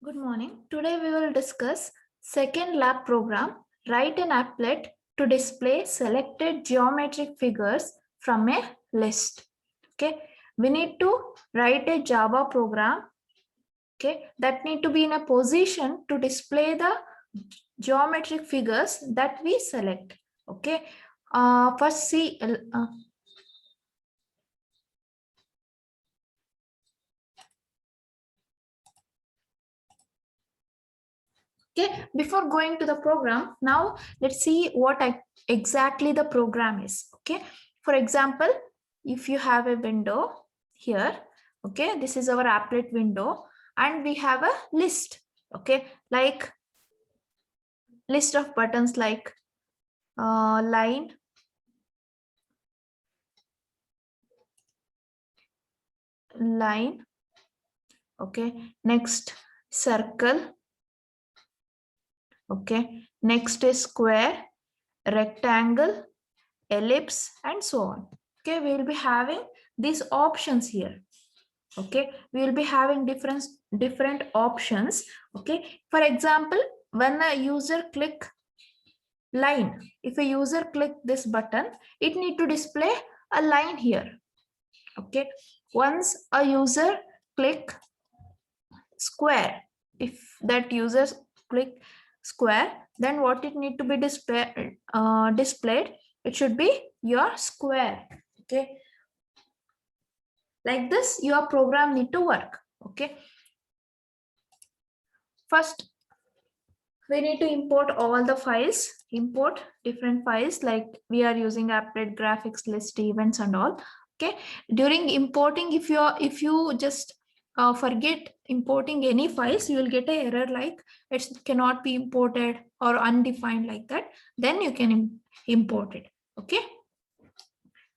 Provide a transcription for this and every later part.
Good morning. Today we will discuss second lab program. Write an applet to display selected geometric figures from a list. Okay, we need to write a Java program. Okay, that need to be in a position to display the geometric figures that we select. Okay, first see. Okay, before going to the program, now let's see what exactly the program is. Okay, for example, if you have a window here, okay, this is our applet window, and we have a list, okay, like list of buttons like line, okay, next circle, okay, next is square, rectangle, ellipse, and so on. Okay, we will be having these options here. Okay, we will be having different options. Okay, for example, when a user click line, if a user click this button, it need to display a line here. Okay, once a user click square, if that user click square, then what it need to be displayed, it should be your square. Okay, like this your program need to work. Okay, first we need to import all the files, import different files, like we are using applet, graphics, list, events, and all. Okay, during importing, if you just forget importing any files, you will get an error like it cannot be imported or undefined, like that. Then you can import it. Okay,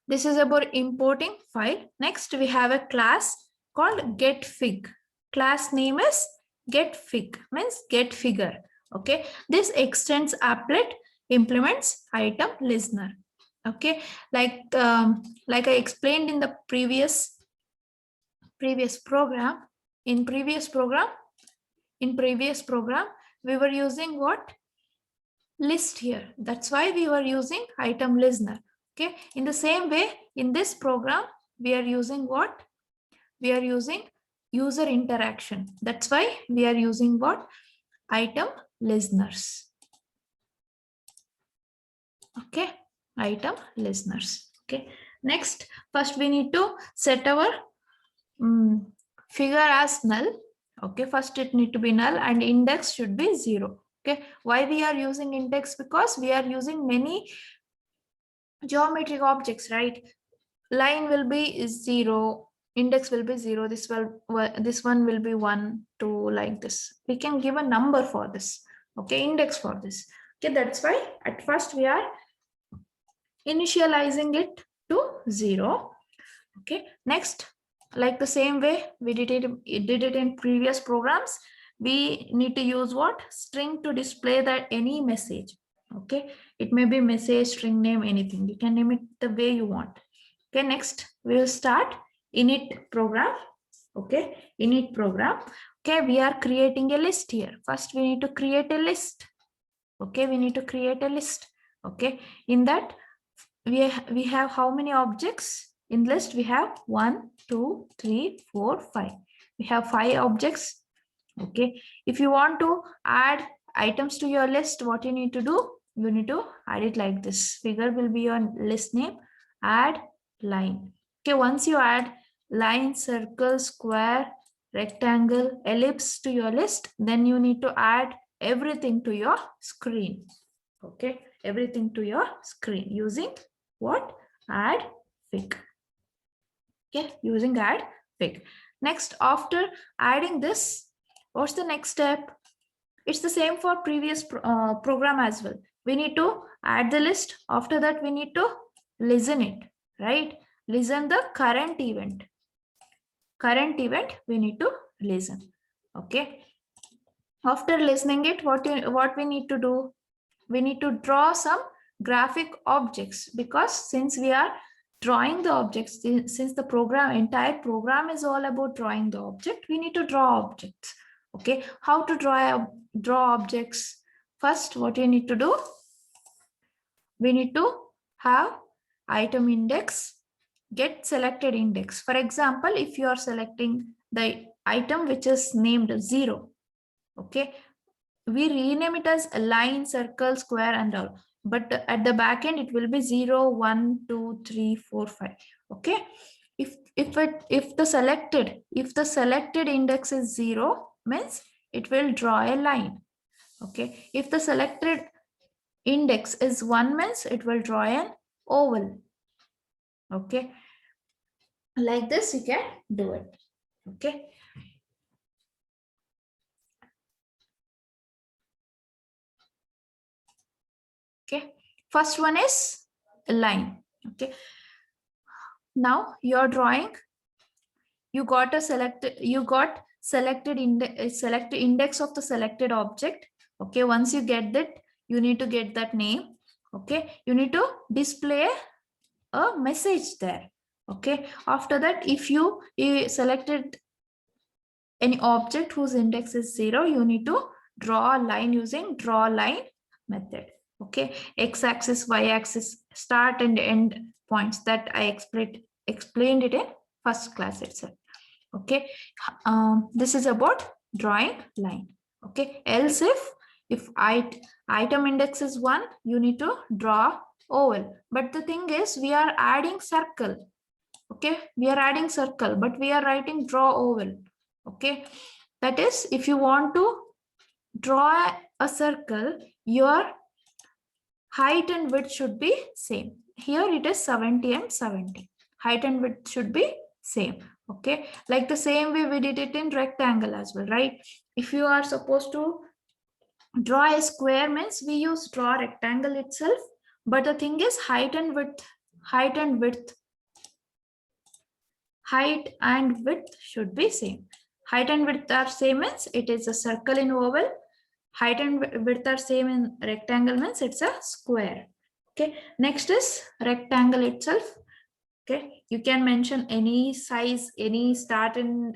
this is about importing file. Next we have a class called getFig. Class name is getFig, means get figure. Okay, this extends applet, implements item listener. Okay, like I explained in the previous program. In previous program we were using what? List here. That's why we were using item listener. Okay, in the same way, in this program we are using what? We are using user interaction. That's why we are using what? Item listeners. Okay, item listeners. Okay, next, first we need to set our figure as null. Okay, first it need to be null and index should be 0. Okay, why we are using index? Because we are using many geometric objects, right? Line will be 0, index will be 0, this one will be 1, 2, like this. We can give a number for this. Okay, index for this. Okay, that's why at first we are initializing it to 0. Okay, next, like the same way we did it in previous programs, we need to use what? String to display that any message. Okay, it may be message, string name, anything. You can name it the way you want. Okay, next we will start init program. Okay, init program. Okay, we are creating a list here. First we need to create a list. Okay, we need to create a list. Okay, in that we have how many objects? In list we have 1, 2, 3, 4, 5. We have 5 objects. Okay, if you want to add items to your list, what you need to do? You need to add it like this. Figure will be your list name. Add line. Okay, once you add line, circle, square, rectangle, ellipse to your list, then you need to add everything to your screen. Okay, everything to your screen using what? Add fig. Okay, using add fig. Next, after adding this, what's the next step? It's the same for previous program as well. We need to add the list. After that, we need to listen it, right? Listen the current event. Current event we need to listen. Okay. After listening it, what we need to do? We need to draw some graphic objects, because since we are drawing the objects, since the entire program is all about drawing the object, we need to draw objects. Okay, how to draw objects? First, what you need to do? We need to have item index, get selected index. For example, if you are selecting the item which is named 0, okay, we rename it as a line, circle, square, and all. But at the back end, it will be 0, 1, 2, 3, 4, 5. Okay. If the selected index is 0, means it will draw a line. Okay. If the selected index is 1, means it will draw an oval. Okay. Like this, you can do it. Okay. Okay. First one is a line. Okay. Now you're drawing. You got selected index of the selected object. Okay. Once you get that, you need to get that name. Okay. You need to display a message there. Okay. After that, if you selected any object whose index is 0, you need to draw a line using draw line method. Okay, x-axis, y-axis, start and end points that I explained it in first class itself. Okay, this is about drawing line. Okay, else if item index is 1, you need to draw oval. But the thing is, we are adding circle. Okay, we are adding circle, but we are writing draw oval. Okay, that is, if you want to draw a circle, your height and width should be same. Here it is 70 and 70. Height and width should be same. Okay, like the same way we did it in rectangle as well, right? If you are supposed to draw a square, means we use draw rectangle itself, but the thing is height and width should be same. Height and width are same, means it is a circle in oval. Height and width are same in rectangle, means it's a square. Okay, next is rectangle itself. Okay, you can mention any size, any start in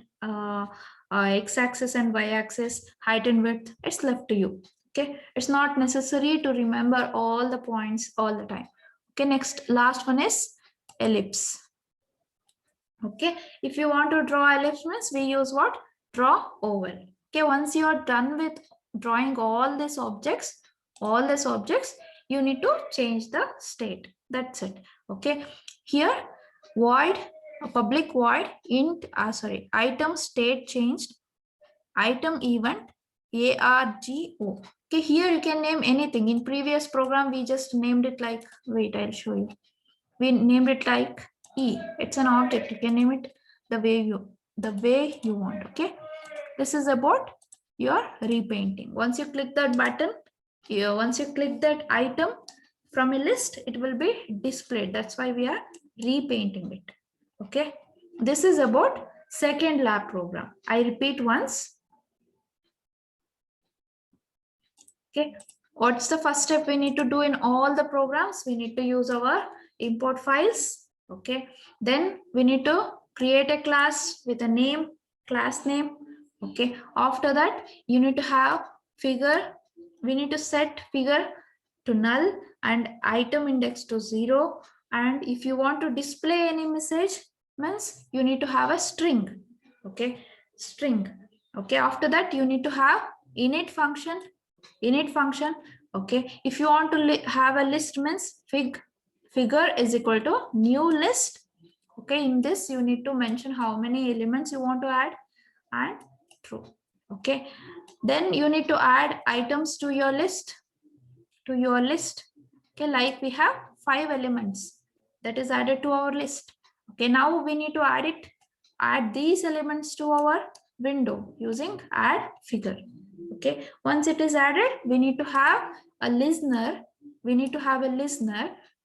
x-axis and y-axis, height and width. It's left to you. Okay, it's not necessary to remember all the points all the time. Okay, next, last one is ellipse. Okay, if you want to draw ellipse, means we use what? Draw oval. Okay, once you are done with drawing all these objects, you need to change the state. That's it. Okay, here void, public void int, item state changed, item event argo. Okay, here you can name anything. In previous program, we just named it like, wait, I'll show you. We named it like E. It's an object. You can name it the way you want. Okay, this is about your repainting. Once you click that button, once you click that item from a list, it will be displayed. That's why we are repainting it. Okay, this is about second lab program. I repeat once. Okay, what's the first step we need to do in all the programs? We need to use our import files. Okay, then we need to create a class with a name, class name. Okay, after that, you need to have figure. We need to set figure to null and item index to 0. And if you want to display any message, means you need to have a string. Okay, string. Okay, after that, you need to have init function. Okay, if you want to have a list, means figure is equal to new list. Okay, in this you need to mention how many elements you want to add and true. Okay, then you need to add items to your list. Okay, like we have 5 elements that is added to our list. Okay, now we need to add these elements to our window using add figure. Okay, once it is added, we need to have a listener.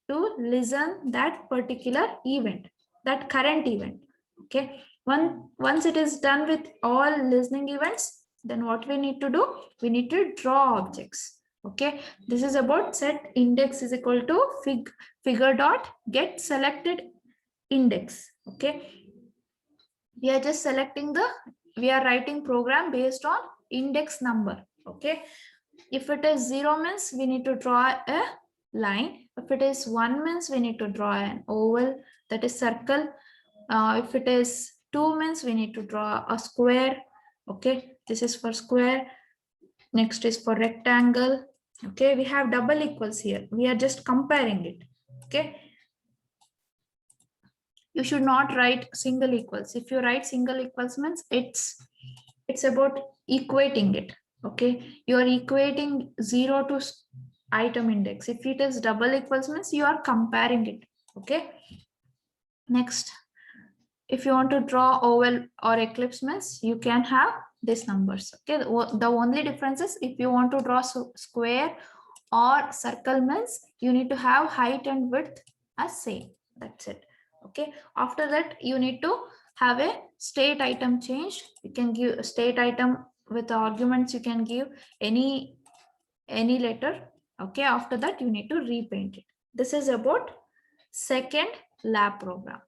To listen that particular event, that current event. Okay, once it is done with all listening events, then what we need to do? We need to draw objects. Okay, this is about set index is equal to figure dot get selected index. Okay, we are just selecting we are writing program based on index number. Okay, if it is 0 means we need to draw a line. If it is 1 means we need to draw an oval, that is circle. If it is 2 means we need to draw a square. Okay, this is for square. Next is for rectangle. Okay, we have double equals here. We are just comparing it. Okay, you should not write single equals. If you write single equals means it's about equating it. Okay, you are equating 0 to item index. If it is double equals means you are comparing it. Okay, next, if you want to draw oval or ellipse means you can have these numbers. Okay, the only difference is if you want to draw square or circle means you need to have height and width as same. That's it. Okay, after that you need to have a state item change. You can give a state item with the arguments. You can give any letter. Okay, after that you need to repaint it. This is about second lab program.